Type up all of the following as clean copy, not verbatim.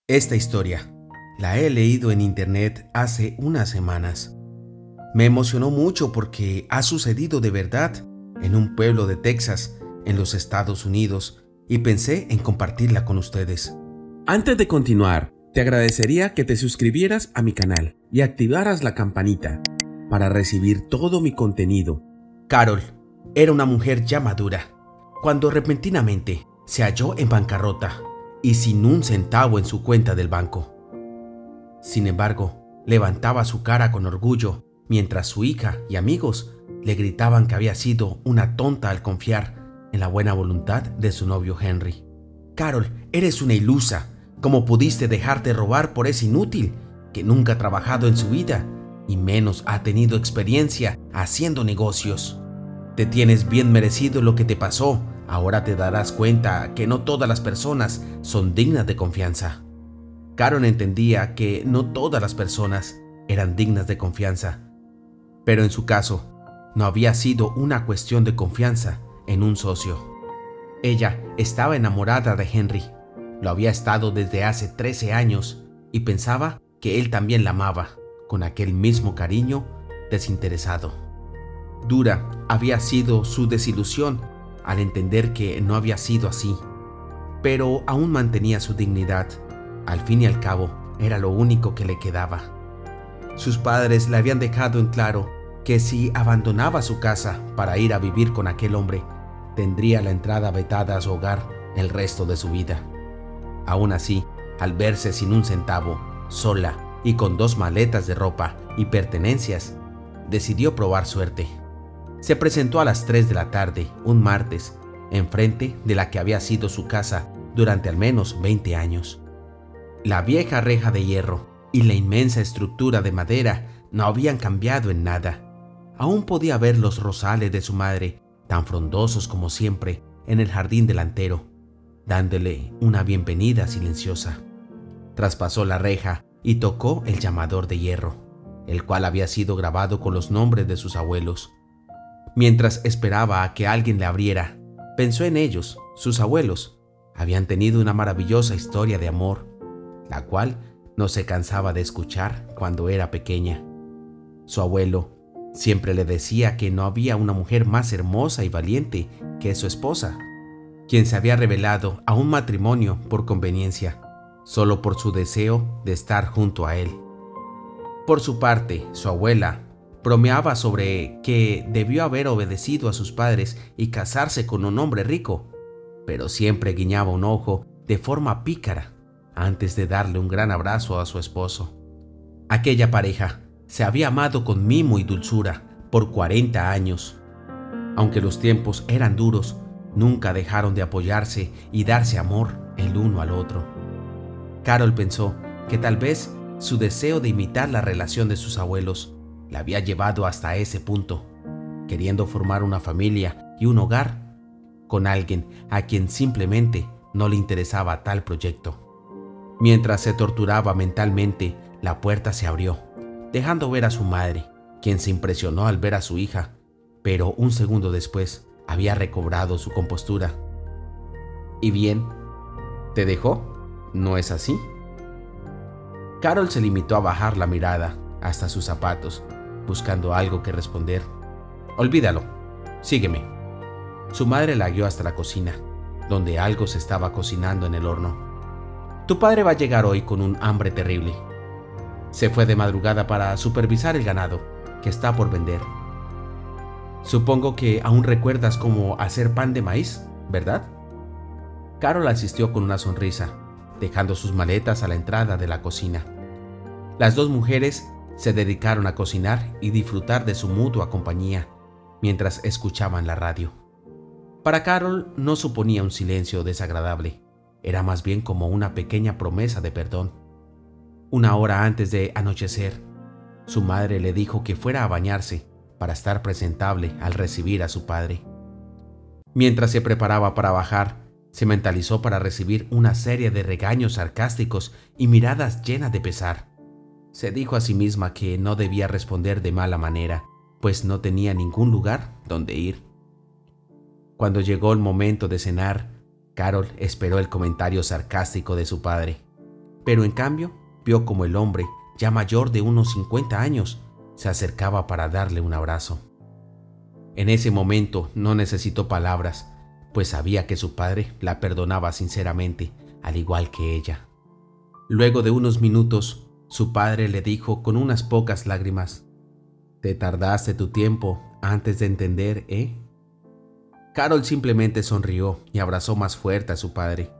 Esta historia la he leído en internet hace unas semanas. Me emocionó mucho porque ha sucedido de verdad en un pueblo de Texas, en los Estados Unidos, y pensé en compartirla con ustedes. Antes de continuar, te agradecería que te suscribieras a mi canal y activaras la campanita para recibir todo mi contenido. Carol era una mujer ya madura, cuando repentinamente se halló en bancarrota y sin un centavo en su cuenta del banco. Sin embargo, levantaba su cara con orgullo mientras su hija y amigos le gritaban que había sido una tonta al confiar en la buena voluntad de su novio Henry. Carol, eres una ilusa. ¿Cómo pudiste dejarte robar por ese inútil que nunca ha trabajado en su vida y menos ha tenido experiencia haciendo negocios? Te tienes bien merecido lo que te pasó. Ahora te darás cuenta que no todas las personas son dignas de confianza. Carol entendía que no todas las personas eran dignas de confianza, pero en su caso no había sido una cuestión de confianza en un socio. Ella estaba enamorada de Henry, lo había estado desde hace 13 años y pensaba que él también la amaba, con aquel mismo cariño desinteresado. Dura había sido su desilusión al entender que no había sido así, pero aún mantenía su dignidad. Al fin y al cabo, era lo único que le quedaba. Sus padres le habían dejado en claro que si abandonaba su casa para ir a vivir con aquel hombre, tendría la entrada vetada a su hogar el resto de su vida. Aún así, al verse sin un centavo, sola y con 2 maletas de ropa y pertenencias, decidió probar suerte. Se presentó a las 3 de la tarde, un martes, enfrente de la que había sido su casa durante al menos 20 años. La vieja reja de hierro y la inmensa estructura de madera no habían cambiado en nada. Aún podía ver los rosales de su madre, tan frondosos como siempre, en el jardín delantero, dándole una bienvenida silenciosa. Traspasó la reja y tocó el llamador de hierro, el cual había sido grabado con los nombres de sus abuelos. Mientras esperaba a que alguien le abriera, pensó en ellos, sus abuelos. Habían tenido una maravillosa historia de amor, la cual no se cansaba de escuchar cuando era pequeña. Su abuelo siempre le decía que no había una mujer más hermosa y valiente que su esposa, quien se había revelado a un matrimonio por conveniencia, solo por su deseo de estar junto a él. Por su parte, su abuela bromeaba sobre que debió haber obedecido a sus padres y casarse con un hombre rico, pero siempre guiñaba un ojo de forma pícara antes de darle un gran abrazo a su esposo. Aquella pareja se había amado con mimo y dulzura por 40 años. Aunque los tiempos eran duros, nunca dejaron de apoyarse y darse amor el uno al otro. Carol pensó que tal vez su deseo de imitar la relación de sus abuelos la había llevado hasta ese punto, queriendo formar una familia y un hogar con alguien a quien simplemente no le interesaba tal proyecto. Mientras se torturaba mentalmente, la puerta se abrió, dejando ver a su madre, quien se impresionó al ver a su hija, pero un segundo después había recobrado su compostura. ¿Y bien? ¿Te dejó? ¿No es así? Carol se limitó a bajar la mirada hasta sus zapatos, buscando algo que responder. Olvídalo, sígueme. Su madre la guió hasta la cocina, donde algo se estaba cocinando en el horno. Tu padre va a llegar hoy con un hambre terrible. Se fue de madrugada para supervisar el ganado que está por vender. Supongo que aún recuerdas cómo hacer pan de maíz, ¿verdad? Carol asistió con una sonrisa, dejando sus maletas a la entrada de la cocina. Las 2 mujeres se dedicaron a cocinar y disfrutar de su mutua compañía mientras escuchaban la radio. Para Carol no suponía un silencio desagradable, era más bien como una pequeña promesa de perdón. Una hora antes de anochecer, su madre le dijo que fuera a bañarse para estar presentable al recibir a su padre. Mientras se preparaba para bajar, se mentalizó para recibir una serie de regaños sarcásticos y miradas llenas de pesar. Se dijo a sí misma que no debía responder de mala manera, pues no tenía ningún lugar donde ir. Cuando llegó el momento de cenar, Carol esperó el comentario sarcástico de su padre, pero en cambio vio como el hombre, ya mayor de unos 50 años, se acercaba para darle un abrazo. En ese momento no necesitó palabras, pues sabía que su padre la perdonaba sinceramente, al igual que ella. Luego de unos minutos, su padre le dijo con unas pocas lágrimas: «Te tardaste tu tiempo antes de entender, ¿eh?». Carol simplemente sonrió y abrazó más fuerte a su padre.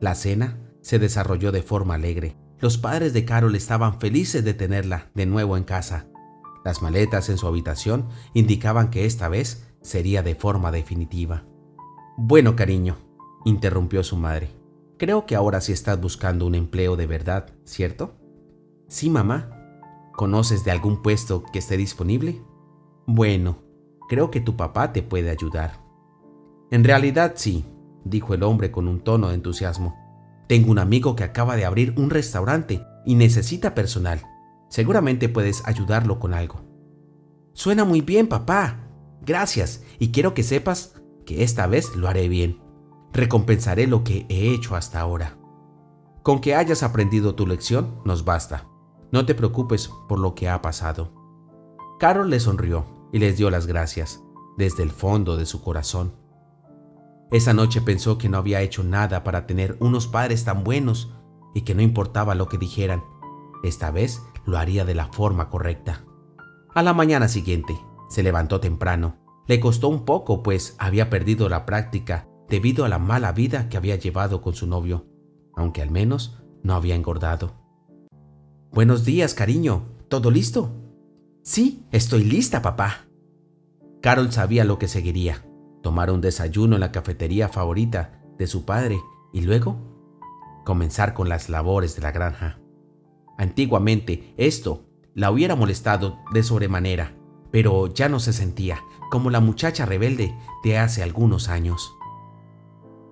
La cena se desarrolló de forma alegre. Los padres de Carol estaban felices de tenerla de nuevo en casa. Las maletas en su habitación indicaban que esta vez sería de forma definitiva. «Bueno, cariño», interrumpió su madre, «creo que ahora sí estás buscando un empleo de verdad, ¿cierto?». «Sí, mamá». «¿Conoces de algún puesto que esté disponible?». «Bueno, creo que tu papá te puede ayudar». «En realidad sí», dijo el hombre con un tono de entusiasmo. «Tengo un amigo que acaba de abrir un restaurante y necesita personal. Seguramente puedes ayudarlo con algo». «Suena muy bien, papá. Gracias, y quiero que sepas que esta vez lo haré bien. Recompensaré lo que he hecho hasta ahora. Con que hayas aprendido tu lección nos basta. No te preocupes por lo que ha pasado». Carol le sonrió y les dio las gracias desde el fondo de su corazón. Esa noche pensó que no había hecho nada para tener unos padres tan buenos y que no importaba lo que dijeran, esta vez lo haría de la forma correcta. A la mañana siguiente, se levantó temprano. Le costó un poco, pues había perdido la práctica debido a la mala vida que había llevado con su novio, aunque al menos no había engordado. «Buenos días, cariño. ¿Todo listo?». «Sí, estoy lista, papá». Carol sabía lo que seguiría: tomar un desayuno en la cafetería favorita de su padre y luego comenzar con las labores de la granja. Antiguamente esto la hubiera molestado de sobremanera, pero ya no se sentía como la muchacha rebelde de hace algunos años.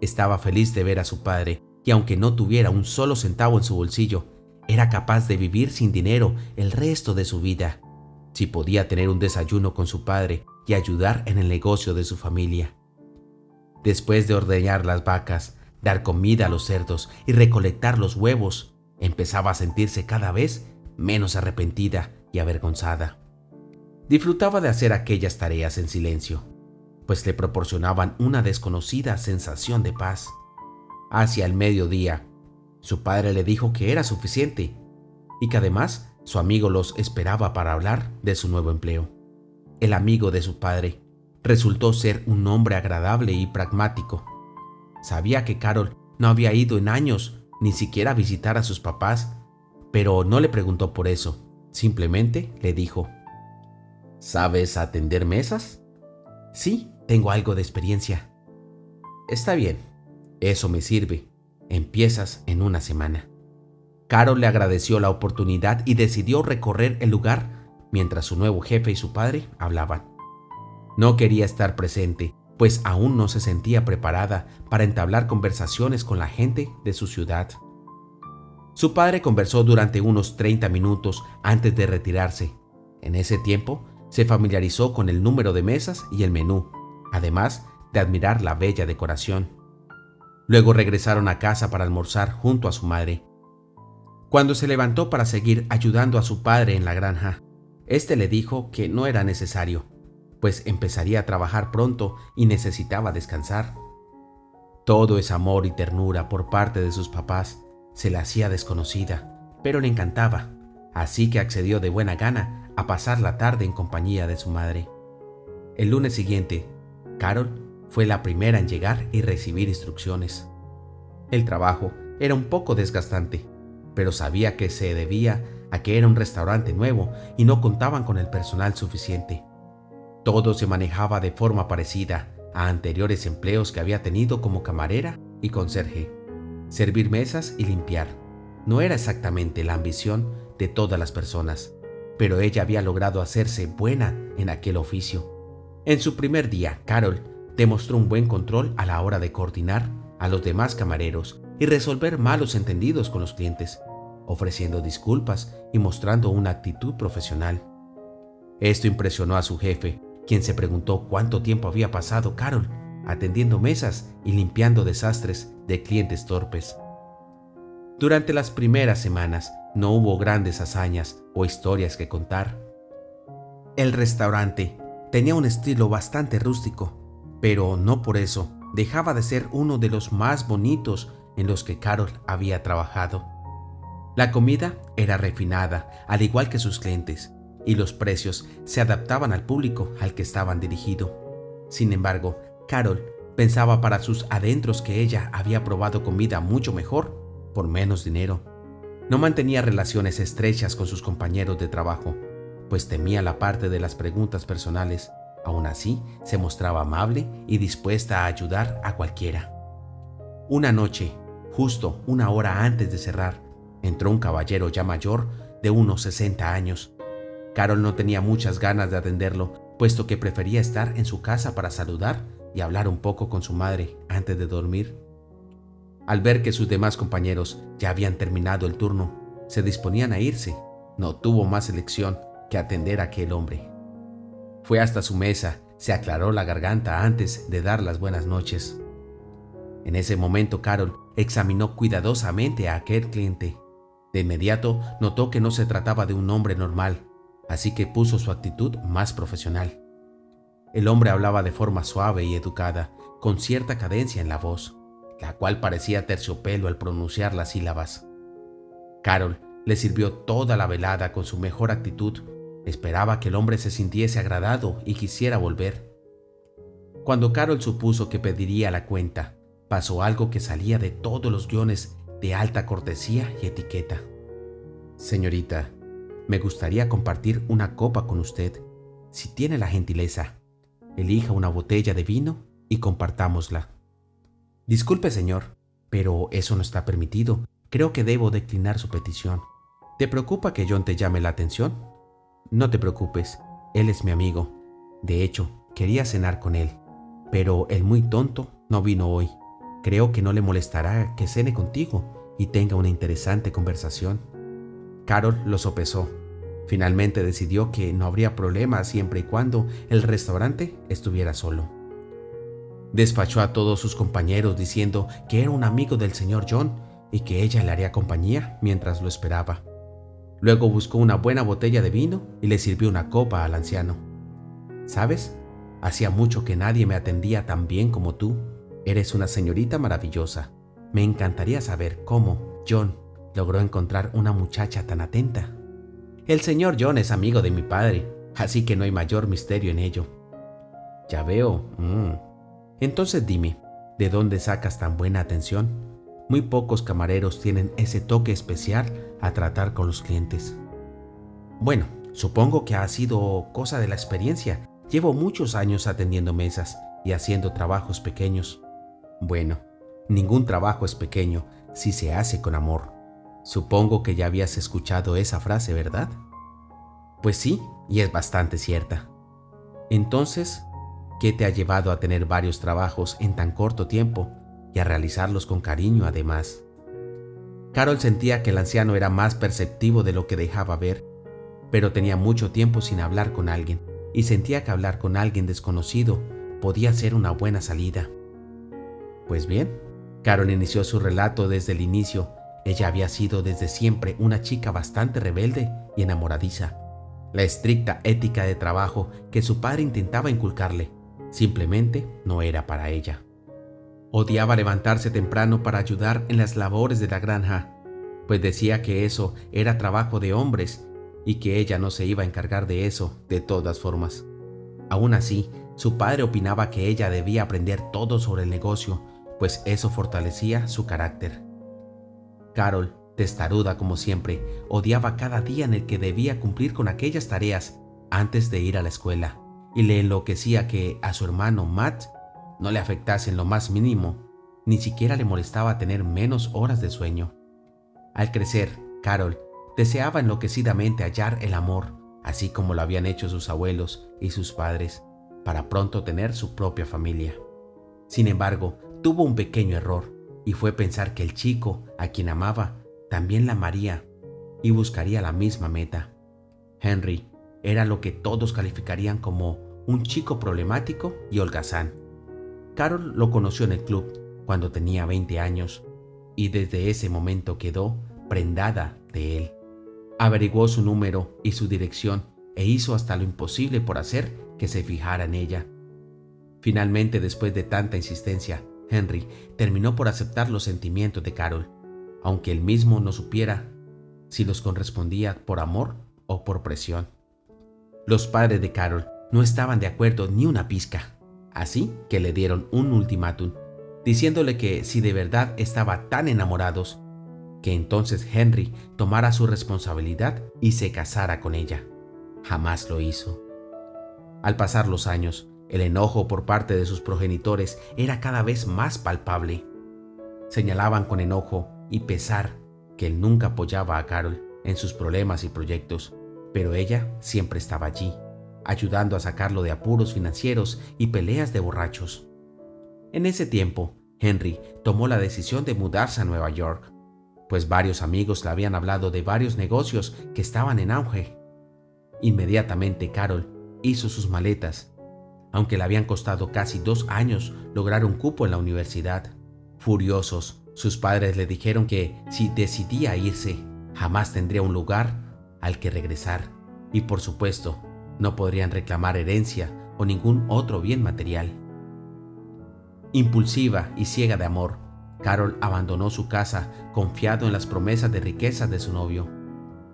Estaba feliz de ver a su padre y aunque no tuviera un solo centavo en su bolsillo, era capaz de vivir sin dinero el resto de su vida, si podía tener un desayuno con su padre y ayudar en el negocio de su familia. Después de ordeñar las vacas, dar comida a los cerdos y recolectar los huevos, empezaba a sentirse cada vez menos arrepentida y avergonzada. Disfrutaba de hacer aquellas tareas en silencio, pues le proporcionaban una desconocida sensación de paz. Hacia el mediodía, su padre le dijo que era suficiente y que además su amigo los esperaba para hablar de su nuevo empleo. El amigo de su padre resultó ser un hombre agradable y pragmático. Sabía que Carol no había ido en años ni siquiera a visitar a sus papás, pero no le preguntó por eso. Simplemente le dijo: «¿Sabes atender mesas?». «Sí, tengo algo de experiencia». «Está bien, eso me sirve. Empiezas en una semana». Carol le agradeció la oportunidad y decidió recorrer el lugar mientras su nuevo jefe y su padre hablaban. No quería estar presente, pues aún no se sentía preparada para entablar conversaciones con la gente de su ciudad. Su padre conversó durante unos 30 minutos antes de retirarse. En ese tiempo, se familiarizó con el número de mesas y el menú, además de admirar la bella decoración. Luego regresaron a casa para almorzar junto a su madre. Cuando se levantó para seguir ayudando a su padre en la granja, este le dijo que no era necesario, pues empezaría a trabajar pronto y necesitaba descansar. Todo ese amor y ternura por parte de sus papás se le hacía desconocida, pero le encantaba, así que accedió de buena gana a pasar la tarde en compañía de su madre. El lunes siguiente, Carol fue la primera en llegar y recibir instrucciones. El trabajo era un poco desgastante, pero sabía que se debía a que era un restaurante nuevo y no contaban con el personal suficiente. Todo se manejaba de forma parecida a anteriores empleos que había tenido como camarera y conserje. Servir mesas y limpiar no era exactamente la ambición de todas las personas, pero ella había logrado hacerse buena en aquel oficio. En su primer día, Carol demostró un buen control a la hora de coordinar a los demás camareros y resolver malos entendidos con los clientes, ofreciendo disculpas y mostrando una actitud profesional. Esto impresionó a su jefe, quien se preguntó cuánto tiempo había pasado Carol atendiendo mesas y limpiando desastres de clientes torpes. Durante las primeras semanas no hubo grandes hazañas o historias que contar. El restaurante tenía un estilo bastante rústico, pero no por eso dejaba de ser uno de los más bonitos en los que Carol había trabajado. La comida era refinada, al igual que sus clientes, y los precios se adaptaban al público al que estaban dirigidos. Sin embargo, Carol pensaba para sus adentros que ella había probado comida mucho mejor por menos dinero. No mantenía relaciones estrechas con sus compañeros de trabajo, pues temía la parte de las preguntas personales. Aún así, se mostraba amable y dispuesta a ayudar a cualquiera. Una noche, justo una hora antes de cerrar, entró un caballero ya mayor de unos 60 años. Carol no tenía muchas ganas de atenderlo, puesto que prefería estar en su casa para saludar y hablar un poco con su madre antes de dormir. Al ver que sus demás compañeros ya habían terminado el turno, se disponían a irse, no tuvo más elección que atender a aquel hombre. Fue hasta su mesa, se aclaró la garganta antes de dar las buenas noches. En ese momento Carol examinó cuidadosamente a aquel cliente. De inmediato notó que no se trataba de un hombre normal, así que puso su actitud más profesional. El hombre hablaba de forma suave y educada, con cierta cadencia en la voz, la cual parecía terciopelo al pronunciar las sílabas. Carol le sirvió toda la velada con su mejor actitud. Esperaba que el hombre se sintiese agradado y quisiera volver. Cuando Carol supuso que pediría la cuenta, pasó algo que salía de todos los guiones de alta cortesía y etiqueta. Señorita, me gustaría compartir una copa con usted. Si tiene la gentileza, elija una botella de vino y compartámosla. Disculpe, señor, pero eso no está permitido. Creo que debo declinar su petición. ¿Te preocupa que John te llame la atención? No te preocupes, él es mi amigo. De hecho, quería cenar con él, pero el muy tonto no vino hoy. Creo que no le molestará que cene contigo y tenga una interesante conversación. Carol lo sopesó. Finalmente decidió que no habría problema siempre y cuando el restaurante estuviera solo. Despachó a todos sus compañeros diciendo que era un amigo del señor John y que ella le haría compañía mientras lo esperaba. Luego buscó una buena botella de vino y le sirvió una copa al anciano. ¿Sabes? Hacía mucho que nadie me atendía tan bien como tú. Eres una señorita maravillosa. Me encantaría saber cómo John logró encontrar una muchacha tan atenta. El señor John es amigo de mi padre, así que no hay mayor misterio en ello. Ya veo. Entonces dime, ¿de dónde sacas tan buena atención? Muy pocos camareros tienen ese toque especial a tratar con los clientes. Bueno, supongo que ha sido cosa de la experiencia. Llevo muchos años atendiendo mesas y haciendo trabajos pequeños. Bueno, ningún trabajo es pequeño si se hace con amor. Supongo que ya habías escuchado esa frase, ¿verdad? Pues sí, y es bastante cierta. Entonces, ¿qué te ha llevado a tener varios trabajos en tan corto tiempo y a realizarlos con cariño además? Carol sentía que el anciano era más perceptivo de lo que dejaba ver, pero tenía mucho tiempo sin hablar con alguien y sentía que hablar con alguien desconocido podía ser una buena salida. Pues bien, Carol inició su relato desde el inicio. Ella había sido desde siempre una chica bastante rebelde y enamoradiza. La estricta ética de trabajo que su padre intentaba inculcarle simplemente no era para ella. Odiaba levantarse temprano para ayudar en las labores de la granja, pues decía que eso era trabajo de hombres y que ella no se iba a encargar de eso de todas formas. Aún así, su padre opinaba que ella debía aprender todo sobre el negocio, pues eso fortalecía su carácter. Carol, testaruda como siempre, odiaba cada día en el que debía cumplir con aquellas tareas antes de ir a la escuela, y le enloquecía que a su hermano Matt no le afectase en lo más mínimo, ni siquiera le molestaba tener menos horas de sueño. Al crecer, Carol deseaba enloquecidamente hallar el amor, así como lo habían hecho sus abuelos y sus padres, para pronto tener su propia familia. Sin embargo, tuvo un pequeño error, y fue pensar que el chico, a quien amaba, también la amaría y buscaría la misma meta. Henry era lo que todos calificarían como un chico problemático y holgazán. Carol lo conoció en el club cuando tenía 20 años. y desde ese momento quedó prendada de él. Averiguó su número y su dirección e hizo hasta lo imposible por hacer que se fijara en ella. Finalmente, después de tanta insistencia, Henry terminó por aceptar los sentimientos de Carol, aunque él mismo no supiera si los correspondía por amor o por presión. Los padres de Carol no estaban de acuerdo ni una pizca, así que le dieron un ultimátum, diciéndole que si de verdad estaban tan enamorados, que entonces Henry tomara su responsabilidad y se casara con ella. Jamás lo hizo. Al pasar los años, el enojo por parte de sus progenitores era cada vez más palpable. Señalaban con enojo y pesar que él nunca apoyaba a Carol en sus problemas y proyectos, pero ella siempre estaba allí, ayudando a sacarlo de apuros financieros y peleas de borrachos. En ese tiempo, Henry tomó la decisión de mudarse a Nueva York, pues varios amigos le habían hablado de varios negocios que estaban en auge. Inmediatamente Carol hizo sus maletas, aunque le habían costado casi 2 años lograr un cupo en la universidad. Furiosos, sus padres le dijeron que si decidía irse, jamás tendría un lugar al que regresar y, por supuesto, no podrían reclamar herencia o ningún otro bien material. Impulsiva y ciega de amor, Carol abandonó su casa confiado en las promesas de riqueza de su novio.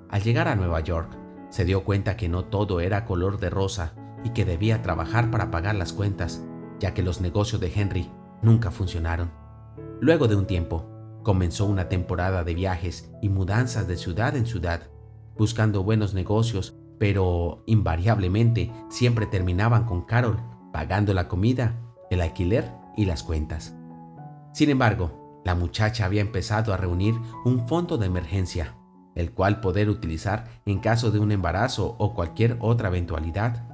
Al llegar a Nueva York, se dio cuenta que no todo era color de rosa y que debía trabajar para pagar las cuentas, ya que los negocios de Henry nunca funcionaron. Luego de un tiempo, comenzó una temporada de viajes y mudanzas de ciudad en ciudad, buscando buenos negocios, pero invariablemente siempre terminaban con Carol pagando la comida, el alquiler y las cuentas. Sin embargo, la muchacha había empezado a reunir un fondo de emergencia, el cual poder utilizar en caso de un embarazo o cualquier otra eventualidad.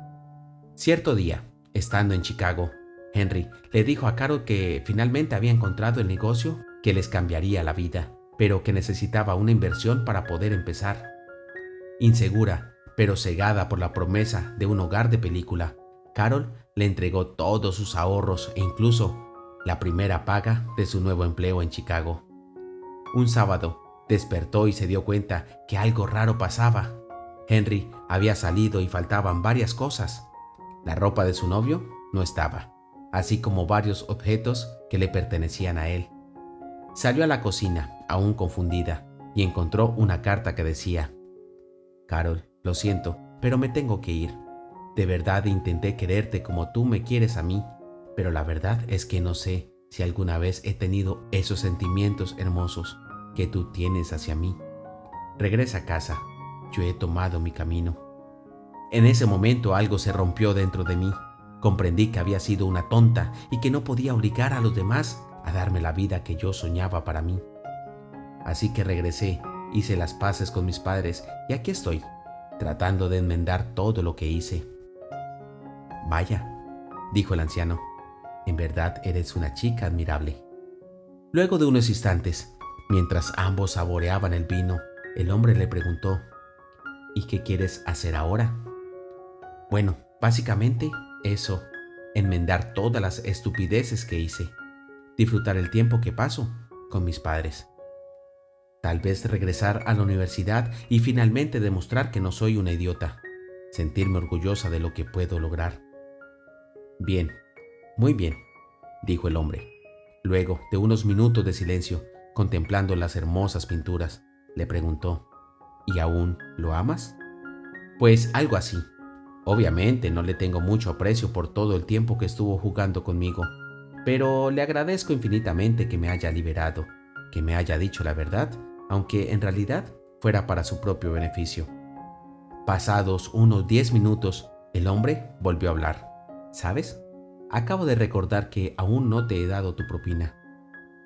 Cierto día, estando en Chicago, Henry le dijo a Carol que finalmente había encontrado el negocio que les cambiaría la vida, pero que necesitaba una inversión para poder empezar. Insegura, pero cegada por la promesa de un hogar de película, Carol le entregó todos sus ahorros e incluso la primera paga de su nuevo empleo en Chicago. Un sábado, despertó y se dio cuenta que algo raro pasaba. Henry había salido y faltaban varias cosas. La ropa de su novio no estaba, así como varios objetos que le pertenecían a él. Salió a la cocina, aún confundida, y encontró una carta que decía: Carol, lo siento, pero me tengo que ir. De verdad intenté quererte como tú me quieres a mí, pero la verdad es que no sé si alguna vez he tenido esos sentimientos hermosos que tú tienes hacia mí. Regresa a casa, yo he tomado mi camino. En ese momento algo se rompió dentro de mí. Comprendí que había sido una tonta y que no podía obligar a los demás a darme la vida que yo soñaba para mí. Así que regresé, hice las paces con mis padres y aquí estoy, tratando de enmendar todo lo que hice. Vaya, dijo el anciano, en verdad eres una chica admirable. Luego de unos instantes, mientras ambos saboreaban el vino, el hombre le preguntó: ¿y qué quieres hacer ahora? Bueno, básicamente eso, enmendar todas las estupideces que hice, disfrutar el tiempo que paso con mis padres. Tal vez regresar a la universidad y finalmente demostrar que no soy una idiota, sentirme orgullosa de lo que puedo lograr. Bien, muy bien, dijo el hombre. Luego de unos minutos de silencio, contemplando las hermosas pinturas, le preguntó: ¿y aún lo amas? Pues algo así. Obviamente no le tengo mucho aprecio por todo el tiempo que estuvo jugando conmigo, pero le agradezco infinitamente que me haya liberado, que me haya dicho la verdad, aunque en realidad fuera para su propio beneficio. Pasados unos 10 minutos, el hombre volvió a hablar. ¿Sabes? Acabo de recordar que aún no te he dado tu propina.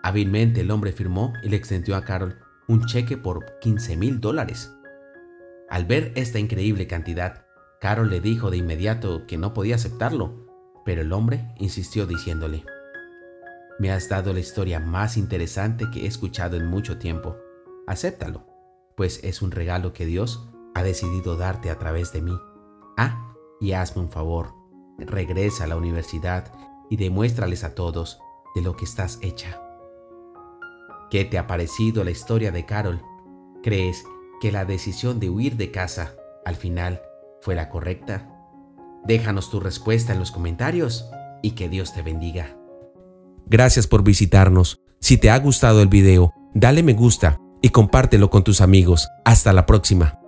Hábilmente el hombre firmó y le extendió a Carol un cheque por $15,000. Al ver esta increíble cantidad, Carol le dijo de inmediato que no podía aceptarlo, pero el hombre insistió diciéndole: me has dado la historia más interesante que he escuchado en mucho tiempo. Acéptalo, pues es un regalo que Dios ha decidido darte a través de mí. Ah, y hazme un favor, regresa a la universidad y demuéstrales a todos de lo que estás hecha. ¿Qué te ha parecido la historia de Carol? ¿Crees que la decisión de huir de casa al final fue la correcta? Déjanos tu respuesta en los comentarios y que Dios te bendiga. Gracias por visitarnos. Si te ha gustado el video, dale me gusta y compártelo con tus amigos. Hasta la próxima.